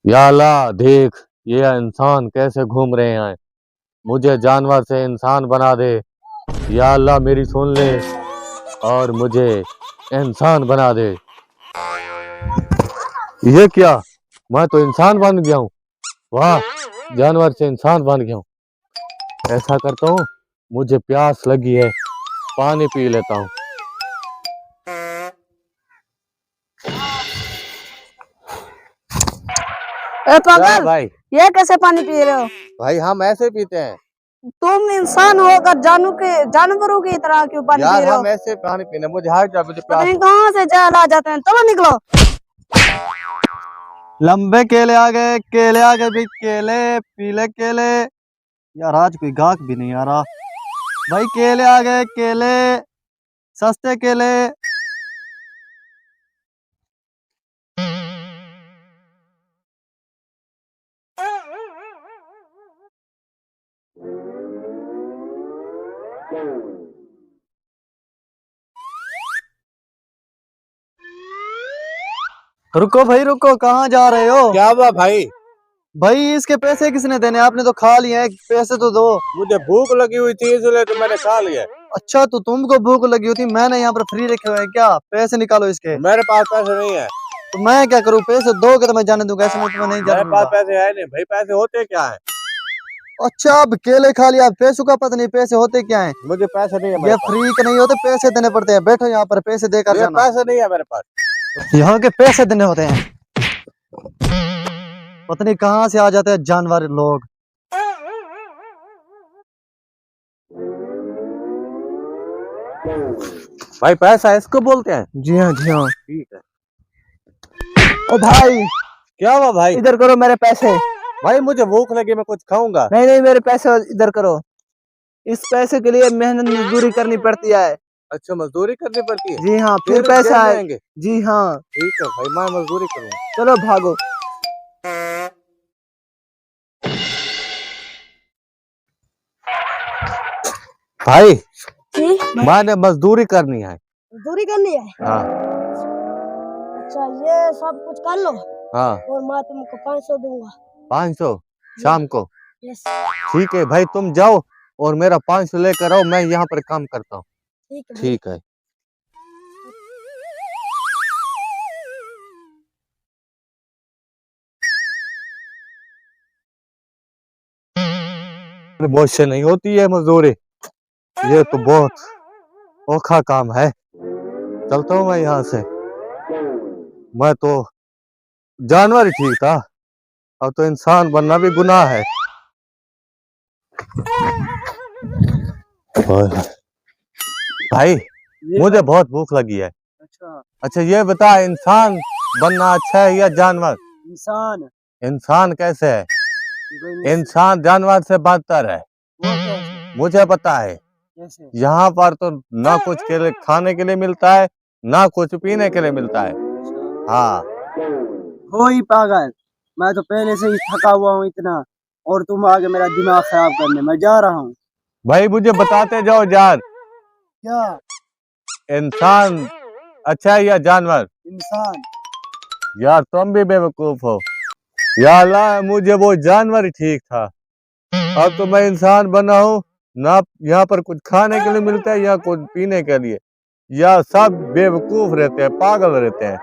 या अल्लाह देख, ये इंसान कैसे घूम रहे हैं। मुझे जानवर से इंसान बना दे। या अल्लाह मेरी सुन ले और मुझे इंसान बना दे। ये क्या, मैं तो इंसान बन गया हूँ। वाह, जानवर से इंसान बन गया हूँ। ऐसा करता हूँ, मुझे प्यास लगी है, पानी पी लेता हूँ। ए क्या पागल, भाई? ये कैसे पानी पी रहे हो? भाई हम ऐसे पीते हैं तुम इंसान होकर जानवरों की तरह क्यों पानी पी यार, रहे हो? हम ऐसे पानी पीने, मुझे हार्ट जा, मुझे पता प्यास नहीं है। कहाँ से जहर आ जाते हैं। चलो निकलो। लंबे केले आ गए भी केले, पीले केले। यार आज कोई गाहक भी नहीं आ रहा। भाई केले आ गए, केले, सस्ते केले। रुको भाई रुको, कहाँ जा रहे हो? क्या हुआ भाई? भाई इसके पैसे किसने देने? आपने तो खा लिए हैं, पैसे तो दो। मुझे भूख लगी हुई थी इसलिए तो मैंने खा लिया। अच्छा तो तुमको भूख लगी होती, मैंने यहाँ पर फ्री रखे हुए हैं क्या? पैसे निकालो इसके। मेरे पास पैसे नहीं है। तो मैं क्या करूँ? पैसे दोगे तो मैं जाने दूंगा, ऐसे मैं तुम्हें नहीं जाने मेरे पास दूंगा। पैसे है नहीं भाई, पैसे होते क्या है? अच्छा अब केले खा लिया, पैसों का पता नहीं, पैसे होते क्या है? मुझे पैसे नहीं है ये मेरे पास। फ्री के नहीं होते, पैसे देने पड़ते हैं। बैठो यहाँ पर, पैसे देकर ये जाना। पैसे नहीं है मेरे पास। यहाँ के पैसे देने होते हैं। पता नहीं कहाँ से आ जाते हैं जानवर लोग। भाई पैसा इसको बोलते हैं? जी हाँ जी हाँ। ठीक है। ओ भाई, क्या हुआ भाई? इधर करो मेरे पैसे। भाई मुझे भूख लगी, मैं कुछ खाऊंगा। नहीं नहीं, मेरे पैसे इधर करो। इस पैसे के लिए मेहनत मजदूरी करनी पड़ती है। अच्छा, मजदूरी करनी पड़ती है? जी हाँ, फिर फिर पैसा जेल आए। जाएंगे? जी हाँ। ठीक है भाई, मैं मजदूरी करूंगा। चलो भागो। भाई जी, मैंने मजदूरी करनी है। मजदूरी करनी है। हाँ अच्छा, ये सब कुछ कर लो हाँ। और मैं तुमको 500 दूंगा। 500 शाम को? यस, ठीक है भाई, तुम जाओ और मेरा 500 लेकर आओ, मैं यहाँ पर काम करता हूँ। ठीक है। ठीक है। मुझसे नहीं होती है मजदूरी, ये तो बहुत औखा काम है। चलता हूँ मैं यहाँ से। मैं तो जानवर ही ठीक था, अब तो इंसान बनना भी गुनाह है। भाई मुझे बहुत भूख लगी है। अच्छा ये बता, इंसान बनना अच्छा है या जानवर? इंसान। इंसान कैसे है? इंसान जानवर से बदतर है। मुझे पता है। यहाँ पर तो ना कुछ के लिए खाने के लिए मिलता है, ना कुछ पीने के लिए मिलता है। हाँ। हो ही पागल, मैं तो पहले से ही थका हुआ हूँ इतना, और तुम आगे मेरा दिमाग खराब करने। मैं जा रहा हूँ। भाई मुझे बताते जाओ यार, क्या? इंसान अच्छा है या जानवर? इंसान। यार तुम भी बेवकूफ हो। या अल्लाह, मुझे वो जानवर ही ठीक था, अब तो मैं इंसान बना हूँ। ना यहाँ पर कुछ खाने के लिए मिलता है या कुछ पीने के लिए। या सब बेवकूफ रहते हैं, पागल रहते हैं।